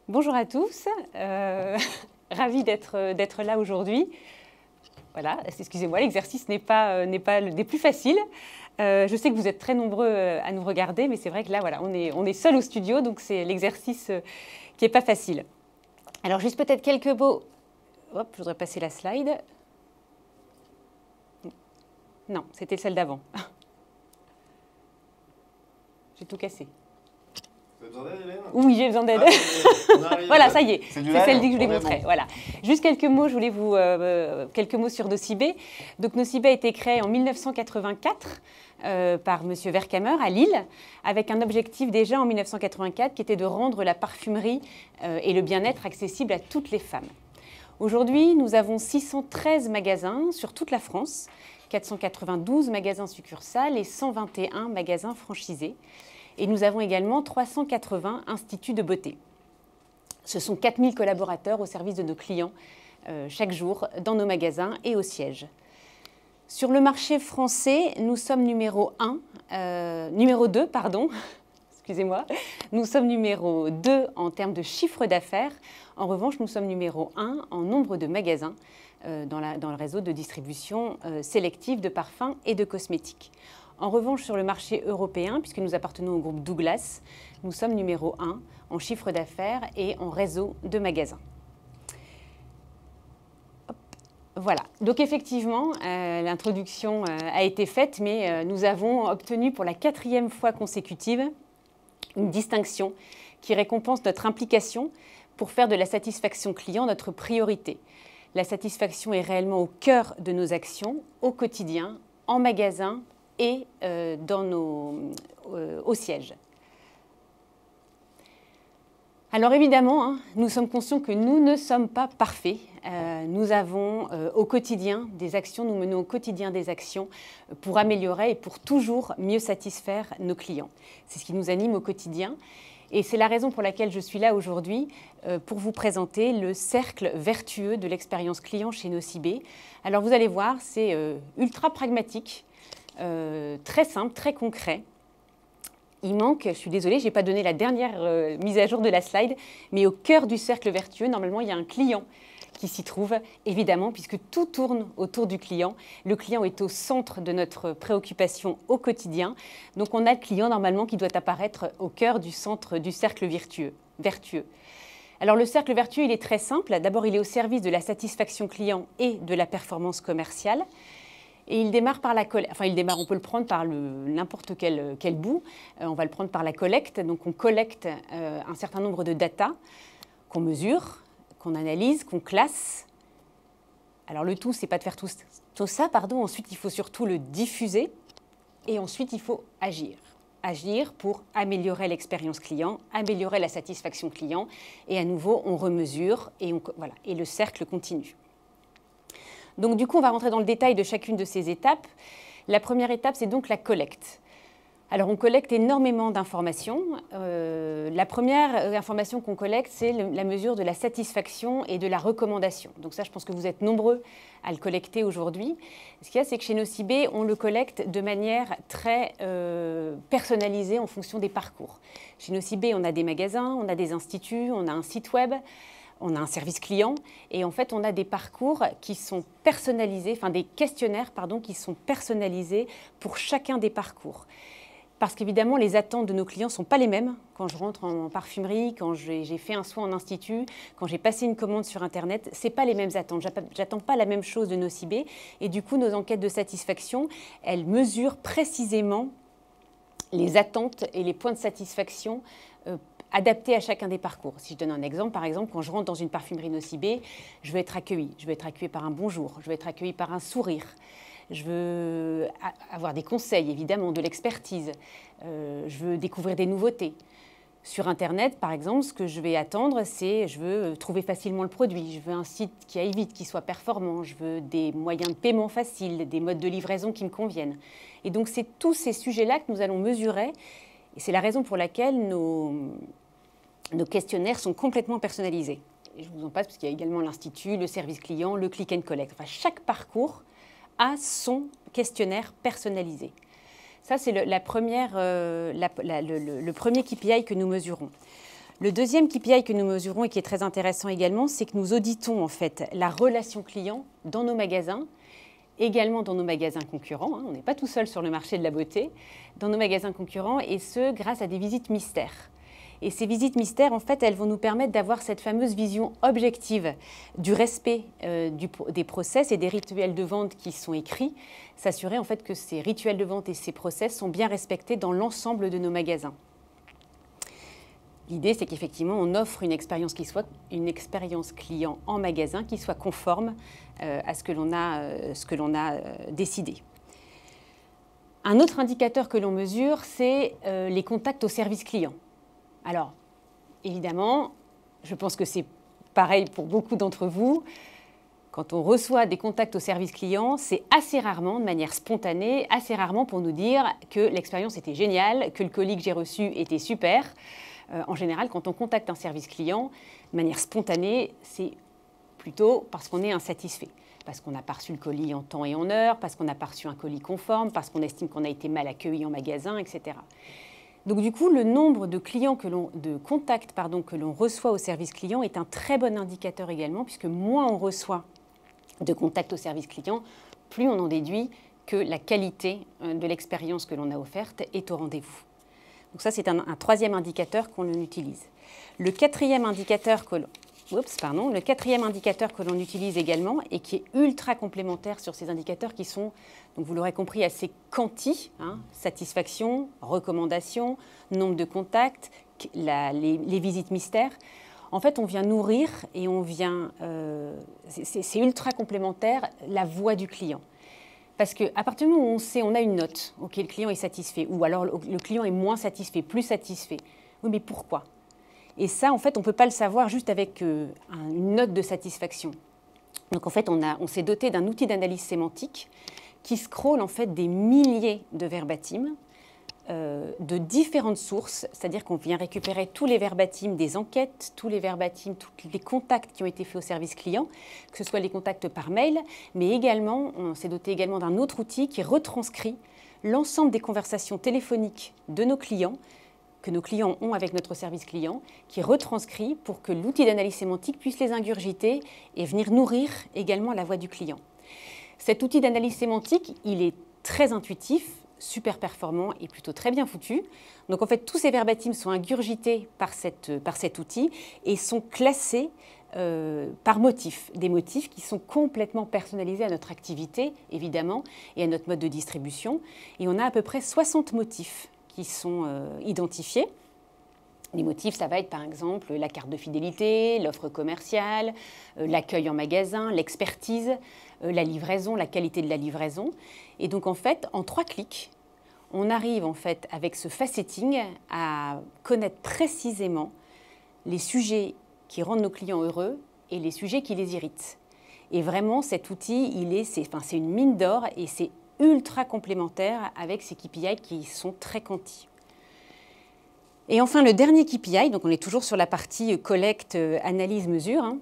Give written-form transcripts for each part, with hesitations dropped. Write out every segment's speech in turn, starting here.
Bonjour à tous, ravie d'être là aujourd'hui. Voilà, excusez-moi, l'exercice n'est pas des plus faciles. Je sais que vous êtes très nombreux à nous regarder, mais c'est vrai que là, voilà, on est seul au studio, donc c'est l'exercice qui n'est pas facile. Alors, juste peut-être quelques mots. Hop, je voudrais passer la slide. Non, c'était celle d'avant. J'ai tout cassé. Vous avez besoin d'aide, Hélène? Oui, j'ai besoin d'aide. Voilà, ça y est, c'est celle que je voulais montrer. Voilà. Juste quelques mots, je voulais vous quelques mots sur Nocibé. Donc Nocibé a été créé en 1984 par M. Vercamer à Lille, avec un objectif déjà en 1984 qui était de rendre la parfumerie et le bien-être accessible à toutes les femmes. Aujourd'hui, nous avons 613 magasins sur toute la France, 492 magasins succursales et 121 magasins franchisés. Et nous avons également 380 instituts de beauté. Ce sont 4000 collaborateurs au service de nos clients chaque jour dans nos magasins et au siège. Sur le marché français, nous sommes numéro 2, excusez-moi. Nous sommes numéro 2 en termes de chiffre d'affaires. En revanche, nous sommes numéro 1 en nombre de magasins dans le réseau de distribution sélective de parfums et de cosmétiques. En revanche, sur le marché européen, puisque nous appartenons au groupe Douglas, nous sommes numéro 1 en chiffre d'affaires et en réseau de magasins. Hop. Voilà, donc effectivement, l'introduction a été faite, mais nous avons obtenu pour la 4e fois consécutive une distinction qui récompense notre implication pour faire de la satisfaction client notre priorité. La satisfaction est réellement au cœur de nos actions, au quotidien, en magasin et au siège. Alors évidemment, nous sommes conscients que nous ne sommes pas parfaits. Nous avons au quotidien des actions, nous menons au quotidien des actions pour améliorer et pour toujours mieux satisfaire nos clients. C'est ce qui nous anime au quotidien. Et c'est la raison pour laquelle je suis là aujourd'hui pour vous présenter le cercle vertueux de l'expérience client chez Nocibé. Alors vous allez voir, c'est ultra pragmatique. Très simple, très concret. Il manque, je suis désolée, je n'ai pas donné la dernière mise à jour de la slide, mais au cœur du cercle vertueux, normalement, il y a un client qui s'y trouve, évidemment, puisque tout tourne autour du client. Le client est au centre de notre préoccupation au quotidien. Donc, on a le client, normalement, qui doit apparaître au cœur du centre du cercle vertueux. Alors, le cercle vertueux, il est très simple. D'abord, il est au service de la satisfaction client et de la performance commerciale. Et il démarre par la collecte. Enfin, on peut le prendre par n'importe quel bout. On va le prendre par la collecte. Donc, on collecte un certain nombre de data qu'on mesure, qu'on analyse, qu'on classe. Alors, le tout, c'est pas de faire tout ça, pardon. Ensuite, il faut surtout le diffuser. Et ensuite, il faut agir. Agir pour améliorer l'expérience client, améliorer la satisfaction client. Et à nouveau, on remesure et voilà. Et le cercle continue. Donc du coup, on va rentrer dans le détail de chacune de ces étapes. La première étape, c'est donc la collecte. Alors, on collecte énormément d'informations. La première information qu'on collecte, c'est la mesure de la satisfaction et de la recommandation. Donc ça, je pense que vous êtes nombreux à le collecter aujourd'hui. Ce qu'il y a, c'est que chez Nocibé, on le collecte de manière très personnalisée en fonction des parcours. Chez Nocibé, on a des magasins, on a des instituts, on a un site web. On a un service client et en fait, on a des parcours qui sont personnalisés, enfin des questionnaires, pardon, qui sont personnalisés pour chacun des parcours. Parce qu'évidemment, les attentes de nos clients ne sont pas les mêmes quand je rentre en parfumerie, quand j'ai fait un soin en institut, quand j'ai passé une commande sur Internet. Ce n'est pas les mêmes attentes. J'attends pas la même chose de Nocibé. Et du coup, nos enquêtes de satisfaction, elles mesurent précisément les attentes et les points de satisfaction adapté à chacun des parcours. Si je donne un exemple, par exemple, quand je rentre dans une parfumerie Nocibé, je veux être accueillie. Je veux être accueillie par un bonjour, je veux être accueillie par un sourire. Je veux avoir des conseils, évidemment, de l'expertise. Je veux découvrir des nouveautés. Sur Internet, par exemple, ce que je vais attendre, c'est je veux trouver facilement le produit. Je veux un site qui aille vite, qui soit performant. Je veux des moyens de paiement faciles, des modes de livraison qui me conviennent. Et donc, c'est tous ces sujets-là que nous allons mesurer. Et c'est la raison pour laquelle nos questionnaires sont complètement personnalisés. Et je vous en passe parce qu'il y a également l'Institut, le service client, le click and collect. Enfin, chaque parcours a son questionnaire personnalisé. Ça, c'est le premier KPI que nous mesurons. Le deuxième KPI que nous mesurons et qui est très intéressant également, c'est que nous auditons en fait la relation client dans nos magasins, également dans nos magasins concurrents. On n'est pas tout seul sur le marché de la beauté, dans nos magasins concurrents, et ce, grâce à des visites mystères. Et ces visites mystères, en fait, elles vont nous permettre d'avoir cette fameuse vision objective du respect des process et des rituels de vente qui sont écrits, s'assurer en fait que ces rituels de vente et ces process sont bien respectés dans l'ensemble de nos magasins. L'idée, c'est qu'effectivement, on offre une expérience client en magasin qui soit conforme à ce que l'on a décidé. Un autre indicateur que l'on mesure, c'est les contacts au service client. Alors, évidemment, je pense que c'est pareil pour beaucoup d'entre vous. Quand on reçoit des contacts au service client, c'est assez rarement, de manière spontanée, assez rarement pour nous dire que l'expérience était géniale, que le colis que j'ai reçu était super. En général, quand on contacte un service client, de manière spontanée, c'est plutôt parce qu'on est insatisfait. Parce qu'on n'a pas reçu le colis en temps et en heure, parce qu'on n'a pas reçu un colis conforme, parce qu'on estime qu'on a été mal accueilli en magasin, etc. Donc du coup, le nombre de contacts que l'on reçoit au service client est un très bon indicateur également, puisque moins on reçoit de contacts au service client, plus on en déduit que la qualité de l'expérience que l'on a offerte est au rendez-vous. Donc ça, c'est un troisième indicateur qu'on utilise. Le quatrième indicateur que l'on utilise également et qui est ultra complémentaire sur ces indicateurs qui sont, donc vous l'aurez compris, assez quanti, satisfaction, recommandation, nombre de contacts, les visites mystères. En fait, on vient nourrir et c'est ultra complémentaire la voix du client. Parce qu'à partir du moment où on sait, on a une note, ok, le client est satisfait, ou alors le client est moins satisfait, plus satisfait. Oui, mais pourquoi? Et ça, en fait, on ne peut pas le savoir juste avec une note de satisfaction. Donc, en fait, on s'est doté d'un outil d'analyse sémantique qui scrolle en fait des milliers de verbatims de différentes sources, c'est-à-dire qu'on vient récupérer tous les verbatims des enquêtes, tous les verbatims, tous les contacts qui ont été faits au service client, que ce soit les contacts par mail, mais également, on s'est doté également d'un autre outil qui retranscrit l'ensemble des conversations téléphoniques de nos clients, que nos clients ont avec notre service client, qui est retranscrit pour que l'outil d'analyse sémantique puisse les ingurgiter et venir nourrir également la voix du client. Cet outil d'analyse sémantique, il est très intuitif, super performant et plutôt très bien foutu. Donc en fait, tous ces verbatims sont ingurgités par cet outil et sont classés par motifs, des motifs qui sont complètement personnalisés à notre activité, évidemment, et à notre mode de distribution. Et on a à peu près 60 motifs qui sont identifiés. Les motifs, ça va être par exemple la carte de fidélité, l'offre commerciale, l'accueil en magasin, l'expertise, la livraison, la qualité de la livraison. Et donc en fait, en 3 clics, on arrive en fait avec ce facetting à connaître précisément les sujets qui rendent nos clients heureux et les sujets qui les irritent. Et vraiment, cet outil, c'est une mine d'or et c'est ultra complémentaire avec ces KPI qui sont très quanti. Et enfin, le dernier KPI, donc on est toujours sur la partie collecte, analyse, mesure.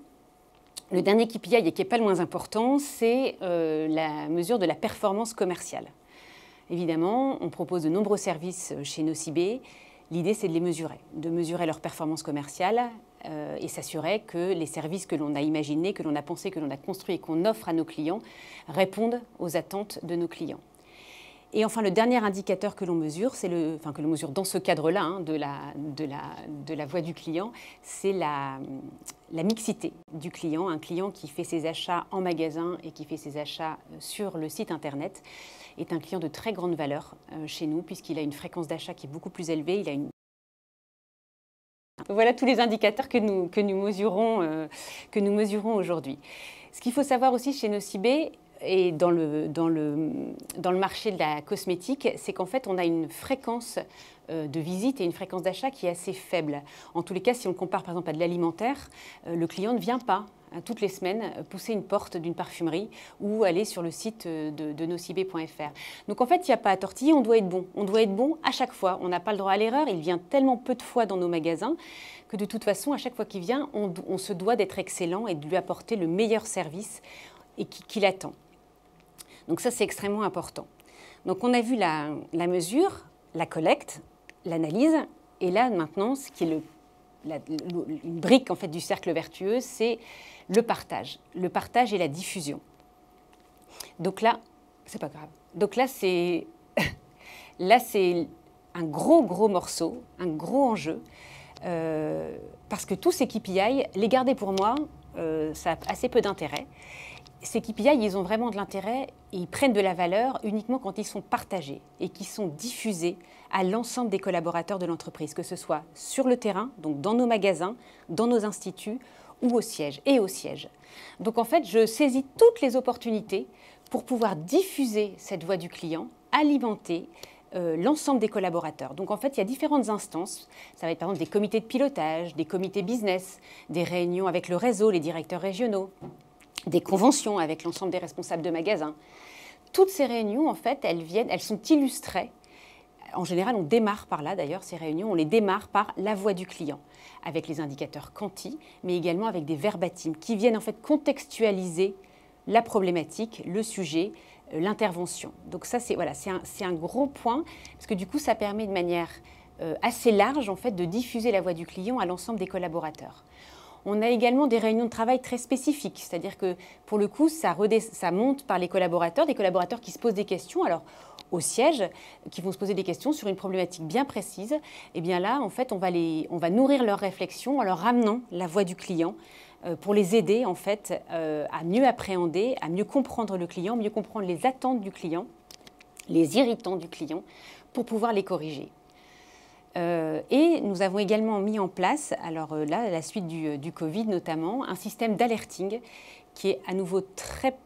Le dernier KPI, et qui n'est pas le moins important, c'est la mesure de la performance commerciale. Évidemment, on propose de nombreux services chez Nocibé. L'idée, c'est de mesurer leur performance commerciale et s'assurer que les services que l'on a imaginés, que l'on a pensés, que l'on a construits et qu'on offre à nos clients répondent aux attentes de nos clients. Et enfin, le dernier indicateur que l'on mesure, que l'on mesure dans ce cadre-là de la voix du client, c'est la mixité du client. Un client qui fait ses achats en magasin et qui fait ses achats sur le site internet est un client de très grande valeur chez nous, puisqu'il a une fréquence d'achat qui est beaucoup plus élevée. Voilà tous les indicateurs que nous mesurons aujourd'hui. Ce qu'il faut savoir aussi chez Nocibé, et dans le marché de la cosmétique, c'est qu'en fait, on a une fréquence de visite et une fréquence d'achat qui est assez faible. En tous les cas, si on compare par exemple à de l'alimentaire, le client ne vient pas toutes les semaines pousser une porte d'une parfumerie ou aller sur le site de nocibé.fr. Donc en fait, il n'y a pas à tortiller, on doit être bon. On doit être bon à chaque fois. On n'a pas le droit à l'erreur. Il vient tellement peu de fois dans nos magasins que de toute façon, à chaque fois qu'il vient, on se doit d'être excellent et de lui apporter le meilleur service et qu'il attend. Donc ça, c'est extrêmement important. Donc on a vu la mesure, la collecte, l'analyse, et là maintenant, ce qui est une brique en fait, du cercle vertueux, c'est le partage et la diffusion. Donc là, c'est pas grave. Donc là, c'est un gros morceau, un gros enjeu, parce que tous ces KPI, les garder pour moi, ça a assez peu d'intérêt. Ces KPI, ils ont vraiment de l'intérêt et ils prennent de la valeur uniquement quand ils sont partagés et qu'ils sont diffusés à l'ensemble des collaborateurs de l'entreprise, que ce soit sur le terrain, donc dans nos magasins, dans nos instituts ou au siège. Donc en fait, je saisis toutes les opportunités pour pouvoir diffuser cette voix du client, alimenter l'ensemble des collaborateurs. Donc en fait, il y a différentes instances. Ça va être par exemple des comités de pilotage, des comités business, des réunions avec le réseau, les directeurs régionaux, des conventions avec l'ensemble des responsables de magasins. Toutes ces réunions, en fait, elles sont illustrées. En général, on démarre par là, d'ailleurs, ces réunions, on les démarre par la voix du client, avec les indicateurs quanti, mais également avec des verbatim qui viennent en fait contextualiser la problématique, le sujet, l'intervention. Donc ça, c'est un gros point, parce que du coup, ça permet de manière assez large, en fait, de diffuser la voix du client à l'ensemble des collaborateurs. On a également des réunions de travail très spécifiques, c'est-à-dire que pour le coup, ça monte par les collaborateurs, des collaborateurs qui se posent des questions, alors au siège, qui vont se poser des questions sur une problématique bien précise. Et bien là, en fait, on va nourrir leurs réflexions en leur ramenant la voix du client pour les aider en fait à mieux appréhender, à mieux comprendre le client, mieux comprendre les attentes du client, les irritants du client, pour pouvoir les corriger. Et nous avons également mis en place, alors là, à la suite du Covid notamment, un système d'alerting qui est à nouveau très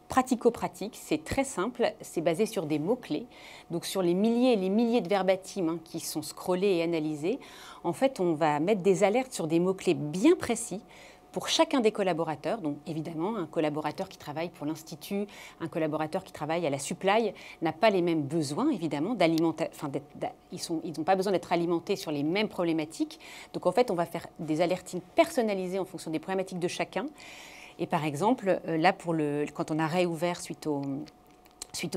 pratico-pratique, c'est très simple, c'est basé sur des mots-clés, donc sur les milliers et les milliers de verbatim qui sont scrollés et analysés. En fait, on va mettre des alertes sur des mots-clés bien précis pour chacun des collaborateurs. Donc évidemment, un collaborateur qui travaille pour l'Institut, un collaborateur qui travaille à la supply n'a pas les mêmes besoins, évidemment, ils n'ont pas besoin d'être alimentés sur les mêmes problématiques. Donc en fait, on va faire des alertings personnalisés en fonction des problématiques de chacun. Et par exemple, là, quand on a réouvert suite au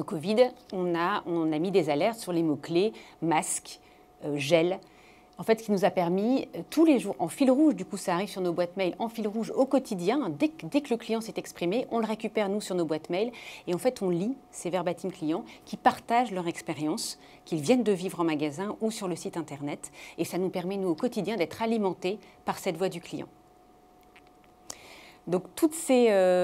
Covid, on a mis des alertes sur les mots-clés masque, gel. En fait, ce qui nous a permis, tous les jours, en fil rouge, du coup ça arrive sur nos boîtes mail, en fil rouge au quotidien, dès que le client s'est exprimé, on le récupère nous sur nos boîtes mail et en fait on lit ces verbatim clients qui partagent leur expérience, qu'ils viennent de vivre en magasin ou sur le site internet et ça nous permet nous au quotidien d'être alimentés par cette voix du client. Donc toutes ces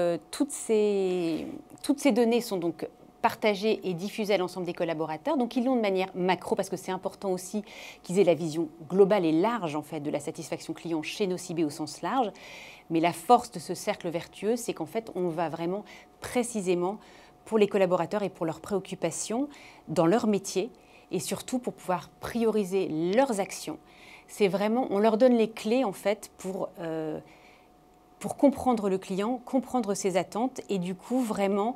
données sont donc partagées et diffusées à l'ensemble des collaborateurs. Donc ils l'ont de manière macro parce que c'est important aussi qu'ils aient la vision globale et large en fait de la satisfaction client chez Nocibé au sens large. Mais la force de ce cercle vertueux, c'est qu'en fait on va vraiment précisément pour les collaborateurs et pour leurs préoccupations dans leur métier et surtout pour pouvoir prioriser leurs actions. C'est vraiment, on leur donne les clés en fait pour comprendre le client, comprendre ses attentes et du coup vraiment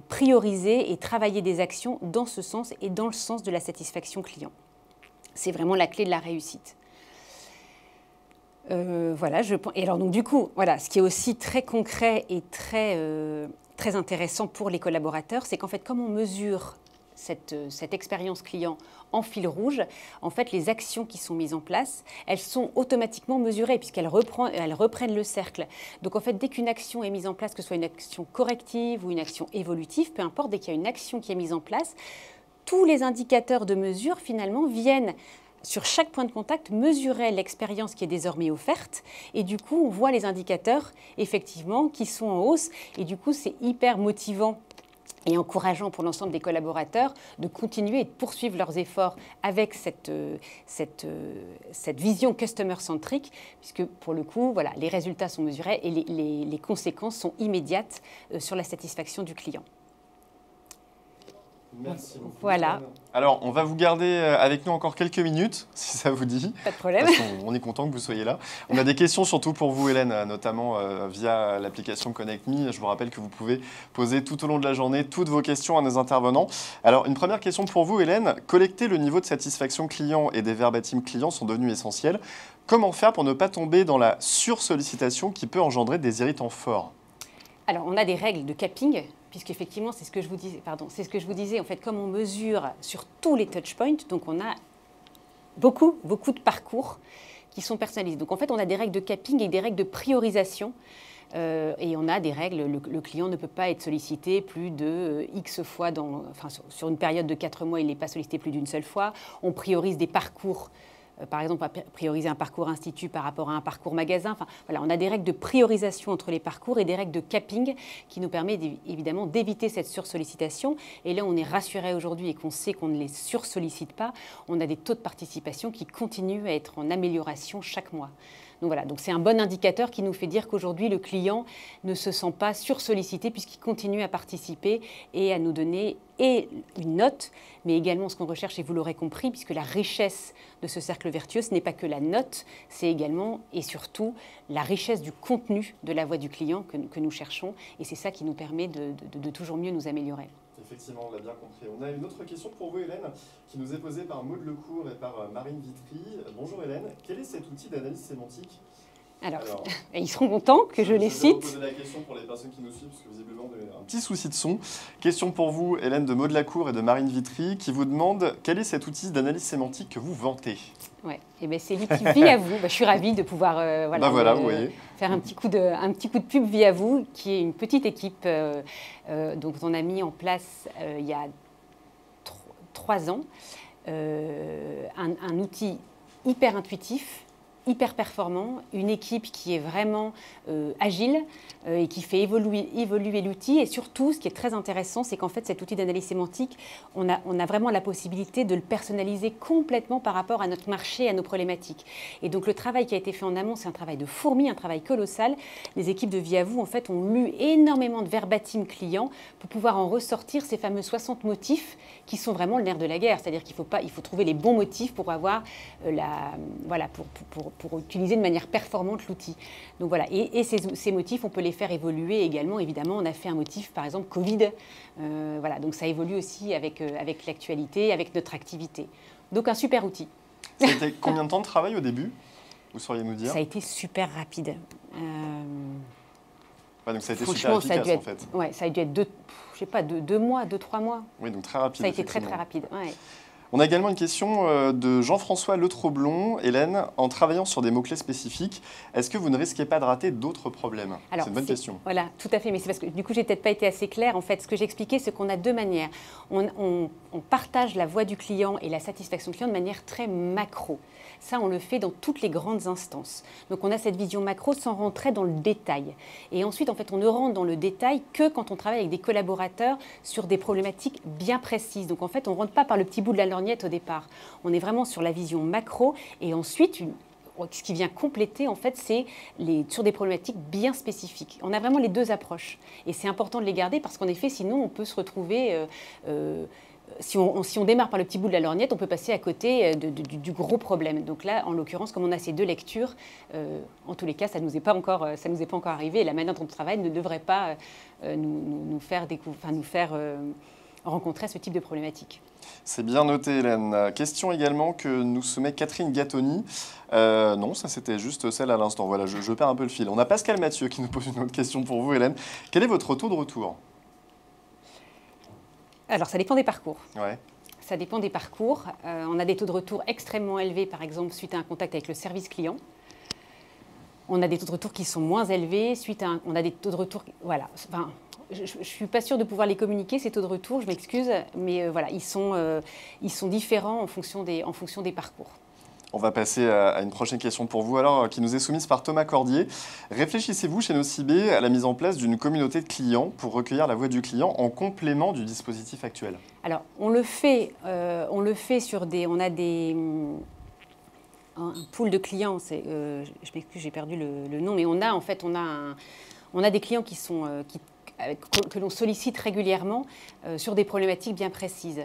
prioriser et travailler des actions dans ce sens et dans le sens de la satisfaction client. C'est vraiment la clé de la réussite. Voilà, et alors donc du coup, voilà, ce qui est aussi très concret et très intéressant pour les collaborateurs, c'est qu'en fait, comme on mesure cette expérience client en fil rouge, en fait, les actions qui sont mises en place, elles sont automatiquement mesurées puisqu'elles reprennent le cercle. Donc, en fait, dès qu'une action est mise en place, que ce soit une action corrective ou une action évolutive, peu importe, dès qu'il y a une action qui est mise en place, tous les indicateurs de mesure, finalement, viennent sur chaque point de contact mesurer l'expérience qui est désormais offerte. Et du coup, on voit les indicateurs, effectivement, qui sont en hausse. Et du coup, c'est hyper motivant et encourageant pour l'ensemble des collaborateurs de continuer et de poursuivre leurs efforts avec cette vision customer-centrique, puisque pour le coup, voilà, les résultats sont mesurés et les conséquences sont immédiates sur la satisfaction du client. Merci beaucoup. Voilà. Alors, on va vous garder avec nous encore quelques minutes, si ça vous dit. Pas de problème. Parce qu'on est content que vous soyez là. On a des questions surtout pour vous, Hélène, notamment via l'application ConnectMe. Je vous rappelle que vous pouvez poser tout au long de la journée toutes vos questions à nos intervenants. Alors, une première question pour vous, Hélène. Collecter le niveau de satisfaction client et des verbatim clients sont devenus essentiels. Comment faire pour ne pas tomber dans la sursollicitation qui peut engendrer des irritants forts ? Alors, on a des règles de capping, puisqu'effectivement, c'est ce que je vous disais, en fait, comme on mesure sur tous les touchpoints, donc on a beaucoup de parcours qui sont personnalisées. Donc en fait, on a des règles de capping et des règles de priorisation. Et on a des règles, le client ne peut pas être sollicité plus de X fois, sur une période de 4 mois, il n'est pas sollicité plus d'une seule fois. On priorise des parcours, par exemple, on va prioriser un parcours institut par rapport à un parcours magasin. Enfin, voilà, on a des règles de priorisation entre les parcours et des règles de capping qui nous permettent évidemment d'éviter cette sursollicitation. Et là, on est rassuré aujourd'hui et qu'on sait qu'on ne les sursollicite pas. On a des taux de participation qui continuent à être en amélioration chaque mois. Donc voilà, donc c'est un bon indicateur qui nous fait dire qu'aujourd'hui, le client ne se sent pas sursollicité puisqu'il continue à participer et à nous donner une note, mais également ce qu'on recherche, et vous l'aurez compris, puisque la richesse de ce cercle vertueux, ce n'est pas que la note, c'est également et surtout la richesse du contenu de la voix du client que nous cherchons. Et c'est ça qui nous permet de toujours mieux nous améliorer. Effectivement, on l'a bien compris. On a une autre question pour vous, Hélène, qui nous est posée par Maud Lecourt et par Marine Vitry. Bonjour Hélène, quel est cet outil d'analyse sémantique ? Alors, ils seront contents que je les cite. Je vais vous poser la question pour les personnes qui nous suivent, parce que visiblement, vous avez un petit souci de son. Question pour vous, Hélène, de Maud Lecourt et de Marine Vitry, qui vous demande quel est cet outil d'analyse sémantique que vous vantez ? Ouais, et ben c'est lui qui vit à vous. Je suis ravie de pouvoir vous voyez. Faire un petit coup de pub via vous, qui est une petite équipe donc on a mis en place il y a 3 ans un outil hyper intuitif, hyper performant, une équipe qui est vraiment agile et qui fait évoluer l'outil. Et surtout, ce qui est très intéressant, c'est qu'en fait, cet outil d'analyse sémantique, on a vraiment la possibilité de le personnaliser complètement par rapport à notre marché, à nos problématiques. Et donc, le travail qui a été fait en amont, c'est un travail de fourmi, un travail colossal. Les équipes de Viavou, en fait, ont lu énormément de verbatim clients pour pouvoir en ressortir ces fameux 60 motifs qui sont vraiment le nerf de la guerre. C'est-à-dire qu'il faut trouver les bons motifs pour avoir pour utiliser de manière performante l'outil. Donc voilà, et ces motifs, on peut les faire évoluer également. Évidemment, on a fait un motif, par exemple, Covid. Voilà, donc ça évolue aussi avec l'actualité, avec notre activité. Donc un super outil. C'était combien de temps de travail au début, vous sauriez nous dire ? Ça a été super rapide. Donc ça a été super efficace en fait. Ouais, ça a dû être 2 mois, 2-3 mois. Oui, donc très rapide. Ça a été très très rapide. Ouais. On a également une question de Jean-François Le Troblon. Hélène, en travaillant sur des mots-clés spécifiques, est-ce que vous ne risquez pas de rater d'autres problèmes ? C'est une bonne question. Voilà, tout à fait. Mais c'est parce que du coup, j'ai peut-être pas été assez claire. En fait, ce que j'expliquais, c'est qu'on a 2 manières. On partage la voix du client et la satisfaction client de manière très macro. Ça, on le fait dans toutes les grandes instances. Donc, on a cette vision macro sans rentrer dans le détail. Et ensuite, en fait, on ne rentre dans le détail que quand on travaille avec des collaborateurs sur des problématiques bien précises. Donc, en fait, on ne rentre pas par le petit bout de la lorgnette au départ. On est vraiment sur la vision macro. Et ensuite, ce qui vient compléter, en fait, c'est sur des problématiques bien spécifiques. On a vraiment les 2 approches. Et c'est important de les garder parce qu'en effet, sinon, on peut se retrouver... Si on démarre par le petit bout de la lorgnette, on peut passer à côté du gros problème. Donc là, en l'occurrence, comme on a ces 2 lectures, en tous les cas, ça ne nous est pas encore arrivé. Et la manière dont on travaille ne devrait pas nous faire rencontrer ce type de problématique. C'est bien noté, Hélène. Question également que nous soumet Catherine Gattoni. Non, ça c'était juste celle à l'instant. Voilà, je perds un peu le fil. On a Pascal Mathieu qui nous pose une autre question pour vous, Hélène. Quel est votre taux de retour ? Alors, ça dépend des parcours. Ouais. Ça dépend des parcours. On a des taux de retour extrêmement élevés, par exemple, suite à un contact avec le service client. On a des taux de retour qui sont moins élevés. On a des taux de retour... Voilà. Enfin, je ne suis pas sûre de pouvoir les communiquer, ces taux de retour, je m'excuse. Mais voilà, ils sont différents en fonction des parcours. On va passer à une prochaine question pour vous, alors, qui nous est soumise par Thomas Cordier. Réfléchissez-vous chez Nocibé à la mise en place d'une communauté de clients pour recueillir la voix du client en complément du dispositif actuel ? Alors, on le fait sur on a un pool de clients, je m'excuse, j'ai perdu le nom, mais on a des clients que l'on sollicite régulièrement sur des problématiques bien précises.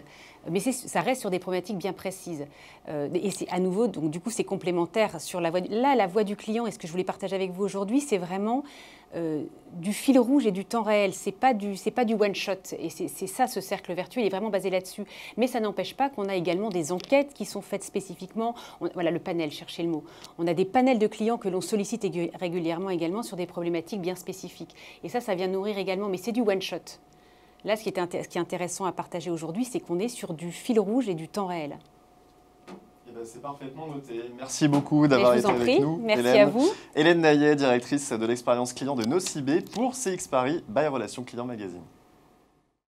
Mais ça reste sur des problématiques bien précises. Et c'est à nouveau, donc du coup, c'est complémentaire sur la voix. Là, la voix du client, et ce que je voulais partager avec vous aujourd'hui, c'est vraiment du fil rouge et du temps réel. C'est pas du one shot. Et c'est ça, ce cercle vertueux, il est vraiment basé là-dessus. Mais ça n'empêche pas qu'on a également des enquêtes qui sont faites spécifiquement. Voilà, le panel, cherchez le mot. On a des panels de clients que l'on sollicite régulièrement également sur des problématiques bien spécifiques. Et ça vient nourrir également. Mais c'est du one shot. Là, ce qui est intéressant à partager aujourd'hui, c'est qu'on est sur du fil rouge et du temps réel. ben, c'est parfaitement noté. Merci beaucoup d'avoir été avec nous. Merci Hélène. à vous. Hélène Naillet, directrice de l'expérience client de Nocibé pour CX Paris by Relations Client Magazine.